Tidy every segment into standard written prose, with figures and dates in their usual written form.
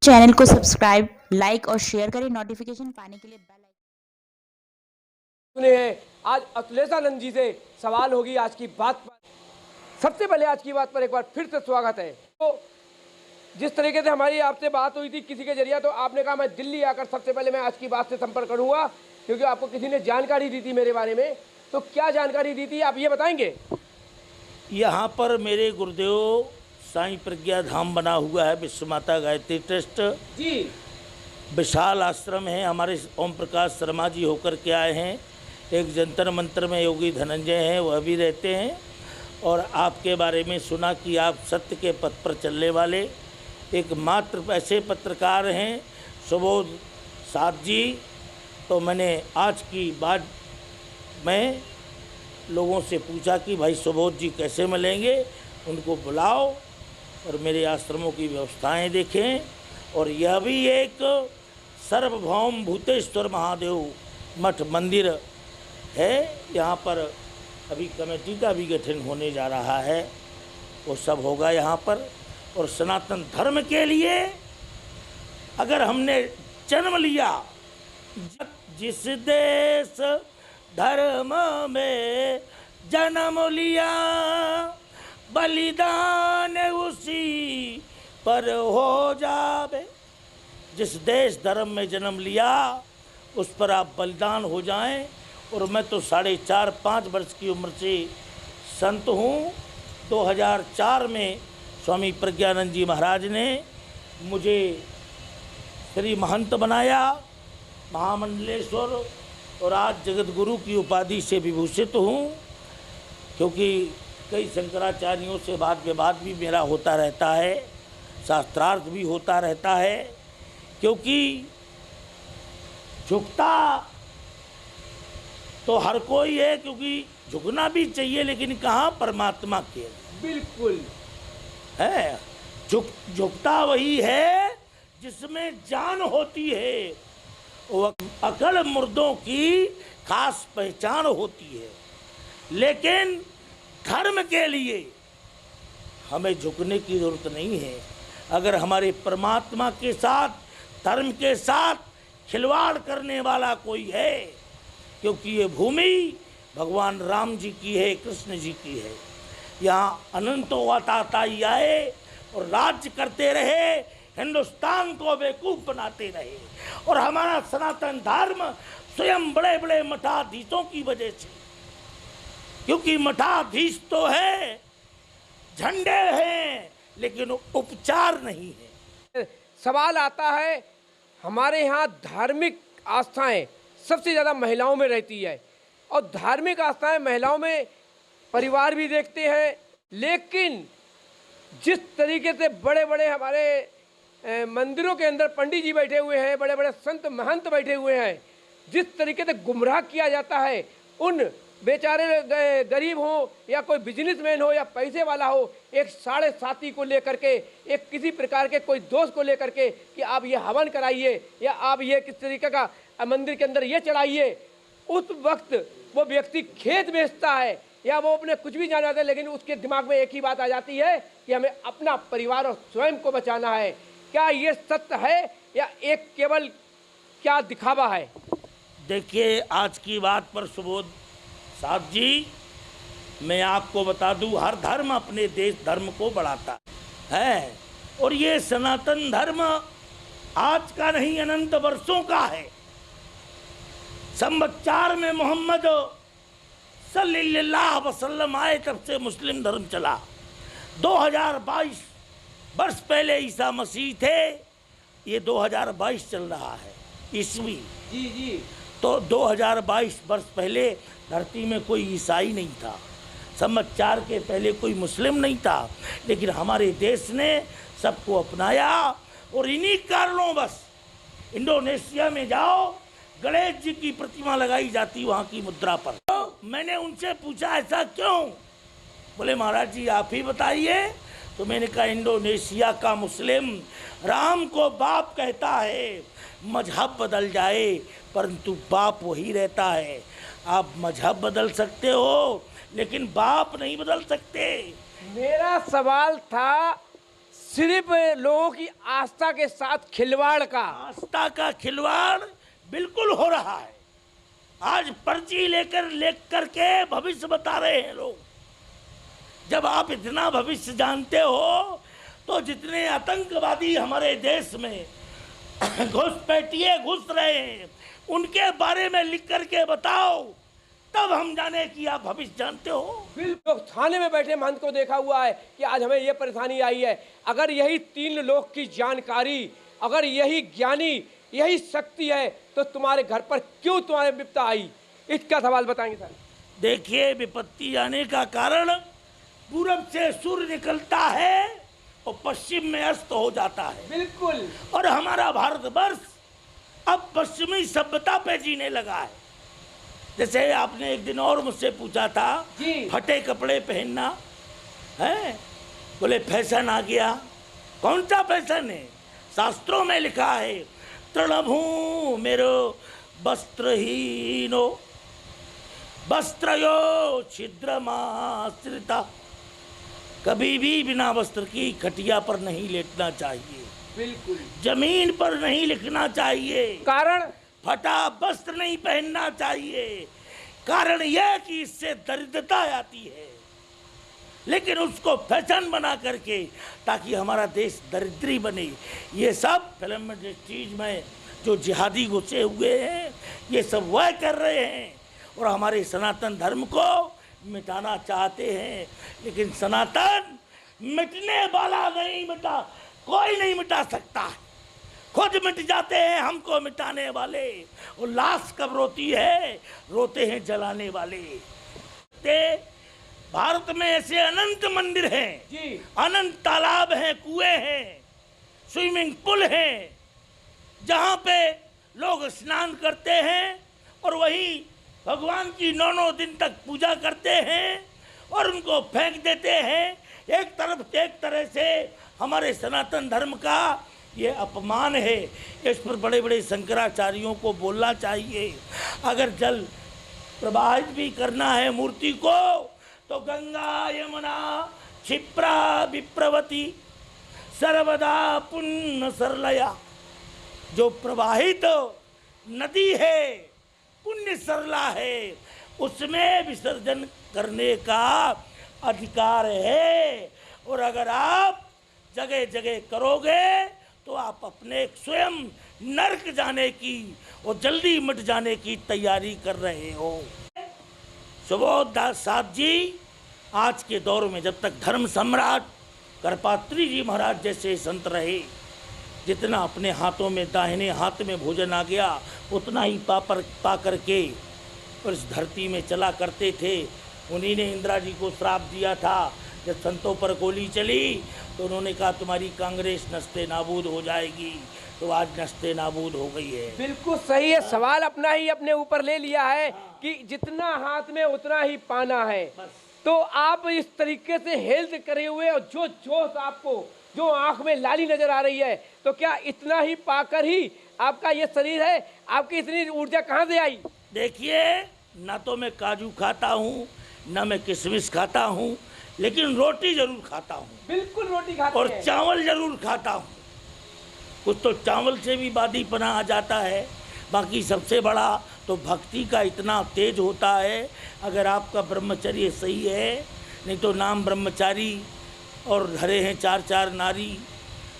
Channel को subscribe, like और share करें। नोटिफिकेशन पाने के लिए बेल आइकन सुने हैं। आज अखिलेशानंद जी से सवाल होगी आज की बात पर। सबसे पहले आज की बात पर एक बार फिर से स्वागत है। तो जिस तरीके से हमारी आपसे बात हुई थी किसी के जरिए, तो आपने कहा मैं दिल्ली आकर सबसे पहले मैं आज की बात से संपर्क करूंगा, क्योंकि आपको किसी ने जानकारी दी थी मेरे बारे में। तो क्या जानकारी दी थी आप ये बताएंगे? यहाँ पर मेरे गुरुदेव साईं प्रज्ञा धाम बना हुआ है, विश्व माता गायत्री ट्रस्ट जी। विशाल आश्रम है। हमारे ओम प्रकाश शर्मा जी होकर के आए हैं। एक जंतर मंत्र में योगी धनंजय हैं, वह भी रहते हैं। और आपके बारे में सुना कि आप सत्य के पथ पर चलने वाले एकमात्र ऐसे पत्रकार हैं, सुबोध साथ जी। तो मैंने आज की बात में लोगों से पूछा कि भाई सुबोध जी कैसे मिलेंगे, उनको बुलाओ और मेरे आश्रमों की व्यवस्थाएं देखें। और यह भी एक सर्वभौम भूतेश्वर महादेव मठ मंदिर है। यहाँ पर अभी कमेटी का भी गठन होने जा रहा है, वो सब होगा यहाँ पर। और सनातन धर्म के लिए अगर हमने जन्म लिया, जिस देश धर्म में जन्म लिया, बलिदान उसी पर हो जावे। जिस देश धर्म में जन्म लिया उस पर आप बलिदान हो जाएं। और मैं तो 4.5-5 वर्ष की उम्र से संत हूँ। 2004 में स्वामी प्रज्ञानंद जी महाराज ने मुझे श्री महंत बनाया, महामंडलेश्वर, और आज जगत गुरु की उपाधि से विभूषित हूँ। क्योंकि कई शंकराचार्यों से वाद विवाद भी मेरा होता रहता है, शास्त्रार्थ भी होता रहता है। क्योंकि झुकता तो हर कोई है, क्योंकि झुकना भी चाहिए, लेकिन कहाँ परमात्मा के। बिल्कुल है, झुकता वही है जिसमें जान होती है। वो अकल मुर्दों की खास पहचान होती है। लेकिन धर्म के लिए हमें झुकने की जरूरत नहीं है। अगर हमारे परमात्मा के साथ, धर्म के साथ खिलवाड़ करने वाला कोई है, क्योंकि ये भूमि भगवान राम जी की है, कृष्ण जी की है। यहाँ अनंतों अवताताई आए और राज्य करते रहे, हिंदुस्तान को बेवकूफ बनाते रहे। और हमारा सनातन धर्म स्वयं बड़े बड़े मठाधीशों की वजह से, क्योंकि मठाधीश तो है, झंडे हैं, लेकिन उपचार नहीं है। सवाल आता है, हमारे यहाँ धार्मिक आस्थाएं सबसे ज़्यादा महिलाओं में रहती है, और धार्मिक आस्थाएं महिलाओं में परिवार भी देखते हैं। लेकिन जिस तरीके से बड़े बड़े हमारे मंदिरों के अंदर पंडित जी बैठे हुए हैं, बड़े बड़े संत महंत बैठे हुए हैं, जिस तरीके से गुमराह किया जाता है, उन बेचारे गरीब हो या कोई बिजनेसमैन हो या पैसे वाला हो, एक साढ़े साथी को लेकर के, एक किसी प्रकार के कोई दोस्त को लेकर के कि आप ये हवन कराइए या आप ये किस तरीके का मंदिर के अंदर ये चढ़ाइए, उस वक्त वो व्यक्ति खेत बेचता है या वो अपने कुछ भी जाना है, लेकिन उसके दिमाग में एक ही बात आ जाती है कि हमें अपना परिवार और स्वयं को बचाना है। क्या ये सत्य है या एक केवल क्या दिखावा है? देखिए, आज की बात पर सुबोध साथ जी, मैं आपको बता दूं, हर धर्म अपने देश धर्म को बढ़ाता है। और ये सनातन धर्म आज का नहीं, अनंत वर्षों का है। संवत 4 में मोहम्मद सल्लल्लाहु अलैहि वसल्लम आए, तब से मुस्लिम धर्म चला। 2022 वर्ष पहले ईसा मसीह थे, ये 2022 चल रहा है ईस्वी। जी जी। तो 2022 वर्ष पहले धरती में कोई ईसाई नहीं था, संवत 4 के पहले कोई मुस्लिम नहीं था। लेकिन हमारे देश ने सबको अपनाया, और इन्हीं कारणों बस इंडोनेशिया में जाओ, गणेश जी की प्रतिमा लगाई जाती वहाँ की मुद्रा पर। तो मैंने उनसे पूछा ऐसा क्यों? बोले महाराज जी आप ही बताइए। तो मैंने कहा इंडोनेशिया का मुस्लिम राम को बाप कहता है। मजहब बदल जाए परंतु बाप वही रहता है। आप मजहब बदल सकते हो लेकिन बाप नहीं बदल सकते। मेरा सवाल था सिर्फ लोगों की आस्था के साथ खिलवाड़ का। आस्था का खिलवाड़ बिल्कुल हो रहा है। आज पर्ची लेख करके भविष्य बता रहे हैं लोग। जब आप इतना भविष्य जानते हो तो जितने आतंकवादी हमारे देश में घुसपैठिए घुस रहे हैं उनके बारे में लिख करके बताओ, तब हम जाने कि आप भविष्य जानते हो। लोग थाने में बैठे महंत को देखा हुआ है कि आज हमें ये परेशानी आई है। अगर यही 3 लोग की जानकारी, अगर यही ज्ञानी, यही शक्ति है तो तुम्हारे घर पर क्यों तुम्हारे विपत्ता आई? इसका सवाल बताएंगे सर। देखिए, विपत्ति आने का कारण पूरब से सूर्य निकलता है और पश्चिम में अस्त हो जाता है। बिल्कुल। और हमारा भारतवर्ष अब पश्चिमी सभ्यता पे जीने लगा है। जैसे आपने एक दिन और मुझसे पूछा था, फटे कपड़े पहनना है, बोले फैशन आ गया। कौन सा फैशन है? शास्त्रों में लिखा है, तृणभू मेरो वस्त्रहीनो वस्त्रयो छिद्रमाश्रिता। कभी भी बिना वस्त्र की खटिया पर नहीं लेटना चाहिए, बिल्कुल जमीन पर नहीं लिखना चाहिए। कारण फटा वस्त्र नहीं पहनना चाहिए। कारण यह कि इससे दरिद्रता आती है, लेकिन उसको फैशन बना करके ताकि हमारा देश दरिद्री बने। ये सब फिल्म इंडस्ट्रीज में जो जिहादी घुसे हुए हैं ये सब वह कर रहे हैं और हमारे सनातन धर्म को मिटाना चाहते हैं। लेकिन सनातन मिटने वाला नहीं मिटा, कोई नहीं मिटा सकता, खुद मिट जाते हैं हमको मिटाने वाले। और लाश कब रोती है? रोते हैं जलाने वाले। भारत में ऐसे अनंत मंदिर हैं, अनंत तालाब हैं, कुएं हैं, स्विमिंग पूल हैं, जहाँ पे लोग स्नान करते हैं और वही भगवान की 9 दिन तक पूजा करते हैं और उनको फेंक देते हैं। एक तरह से हमारे सनातन धर्म का ये अपमान है। इस पर बड़े बड़े शंकराचार्यों को बोलना चाहिए। अगर जल प्रवाहित भी करना है मूर्ति को तो गंगा यमुना क्षिप्रा विप्रवती सर्वदा पुण्य सरलया। जो प्रवाहित नदी है, पुण्य सरला है, उसमें विसर्जन करने का अधिकार है। और अगर आप जगह जगह करोगे तो आप अपने स्वयं नरक जाने की और जल्दी मिट जाने की तैयारी कर रहे हो। सुबोध दास साहब जी, आज के दौर में जब तक धर्म सम्राट करपात्री जी महाराज जैसे संत रहे, जितना अपने हाथों में दाहिने हाथ में भोजन आ गया उतना ही पा करके और इस धरती में चला करते थे। उन्हीं ने इंदिरा जी को श्राप दिया था। जब संतों पर गोली चली तो उन्होंने कहा तुम्हारी कांग्रेस नस्ते नाबूद हो जाएगी, तो आज नस्ते नाबूद हो गई है। बिल्कुल सही है। सवाल अपना ही अपने ऊपर ले लिया है कि जितना हाथ में उतना ही पाना है। तो आप इस तरीके से हेल्थ करे हुए और जो जोश आपको, जो आंख में लाली नजर आ रही है, तो क्या इतना ही पाकर ही आपका ये शरीर है? आपकी इतनी ऊर्जा कहाँ से आई? देखिए, ना तो मैं काजू खाता हूँ, ना मैं किशमिश खाता हूँ, लेकिन रोटी जरूर खाता हूँ। बिल्कुल रोटी खाते और हैं। चावल जरूर खाता हूँ। कुछ तो चावल से भी बादीपना आ जाता है। बाकी सबसे बड़ा तो भक्ति का इतना तेज होता है। अगर आपका ब्रह्मचर्य सही है, नहीं तो नाम ब्रह्मचारी और घरे हैं 4 नारी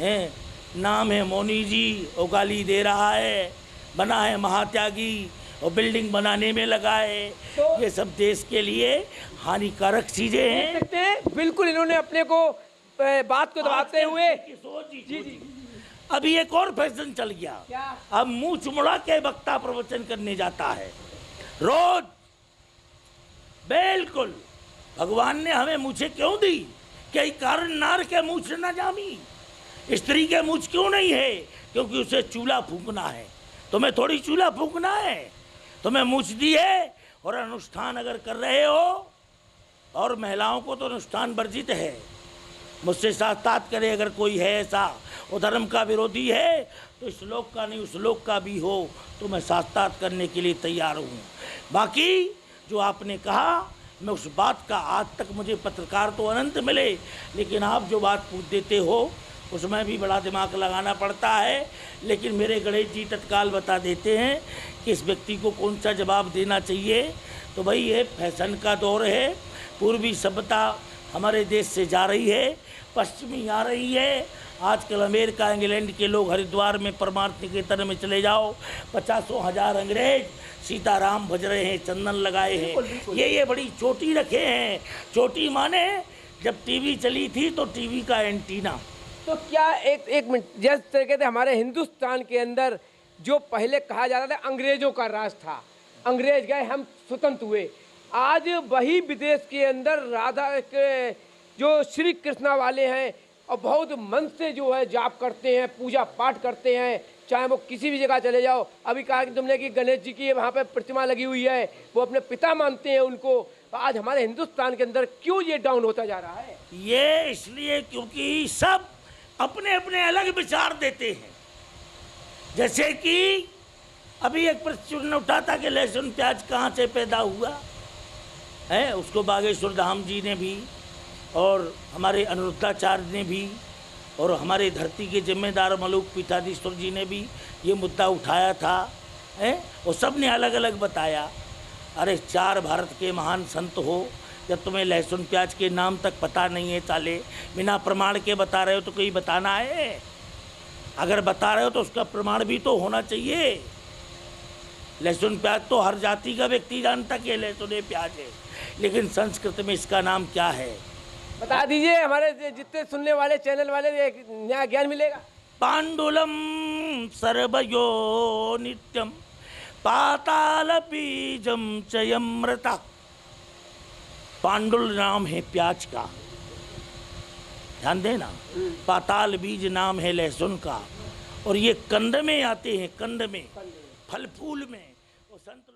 हैं, नाम है मौनी जी और गाली दे रहा है, बना है महात्यागी और बिल्डिंग बनाने में लगा है। तो ये सब देश के लिए हानिकारक चीजें हैं। बिल्कुल इन्होंने अपने को बात को दबाते हुए जी। अभी एक और फैशन चल गया। क्या? अब मुंह चुमड़ा के वक्ता प्रवचन करने जाता है रोज। बिल्कुल, भगवान ने हमें मूछें क्यों दी? कई कारण नार के मूछ न जामी। स्त्री के मूछ क्यों नहीं है? क्योंकि उसे चूल्हा फूंकना है। तुम्हें थोड़ी चूल्हा फूंकना है, तुम्हें मूछ दी है। और अनुष्ठान अगर कर रहे हो, और महिलाओं को तो अनुष्ठान वर्जित है। मुझसे साथ करे अगर कोई है ऐसा वो धर्म का विरोधी है, तो इस लोक का नहीं उस लोक का भी हो तो मैं साथ करने के लिए तैयार हूँ। बाकी जो आपने कहा, मैं उस बात का, आज तक मुझे पत्रकार तो अनंत मिले, लेकिन आप जो बात पूछ देते हो उसमें भी बड़ा दिमाग लगाना पड़ता है। लेकिन मेरे गणेश जी तत्काल बता देते हैं कि इस व्यक्ति को कौन सा जवाब देना चाहिए। तो भाई ये फैशन का दौर है, पूर्वी सभ्यता हमारे देश से जा रही है, पश्चिमी आ रही है। आजकल अमेरिका इंग्लैंड के लोग हरिद्वार में परमार्थ निकेतन में चले जाओ, 50,000 अंग्रेज सीताराम भज रहे हैं, चंदन लगाए हैं। ये बड़ी चोटी रखे हैं। चोटी माने जब टीवी चली थी तो टीवी का एंटीना। तो क्या एक मिनट, जिस तरीके से हमारे हिंदुस्तान के अंदर जो पहले कहा जाता था अंग्रेजों का राज था, अंग्रेज गए हम स्वतंत्र हुए, आज वही विदेश के अंदर राधा के जो श्री कृष्णा वाले हैं और बहुत मन से जो है जाप करते हैं, पूजा पाठ करते हैं, चाहे वो किसी भी जगह चले जाओ। अभी कहा कि तुमने कि गणेश जी की वहाँ पे प्रतिमा लगी हुई है, वो अपने पिता मानते हैं उनको। आज हमारे हिंदुस्तान के अंदर क्यों ये डाउन होता जा रहा है? ये इसलिए क्योंकि सब अपने अपने अलग विचार देते हैं। जैसे कि अभी एक प्रश्न उठा था कि लहसुन प्याज कहाँ से पैदा हुआ है, उसको बागेश्वर धाम जी ने भी और हमारे अनिरुद्धाचार्य ने भी और हमारे धरती के जिम्मेदार मलूक पीठाधीश्वर जी ने भी ये मुद्दा उठाया था, है, और सब ने अलग अलग बताया। अरे 4 भारत के महान संत हो, जब तुम्हें लहसुन प्याज के नाम तक पता नहीं है, साले बिना प्रमाण के बता रहे हो तो कोई बताना है। अगर बता रहे हो तो उसका प्रमाण भी तो होना चाहिए। लहसुन प्याज तो हर जाति का व्यक्ति जानता कि लहसुन प्याज है, लेकिन संस्कृत में इसका नाम क्या है बता दीजिए, हमारे जितने सुनने वाले चैनल वाले नया ज्ञान मिलेगा। पांडुलम सर्वयो नित्यम पाताल बीजम चयमृता। पांडुल नाम है प्याज का, ध्यान देना। पाताल बीज नाम है लहसुन का, और ये कंद में आते हैं, कंद में, फल फूल में। और संत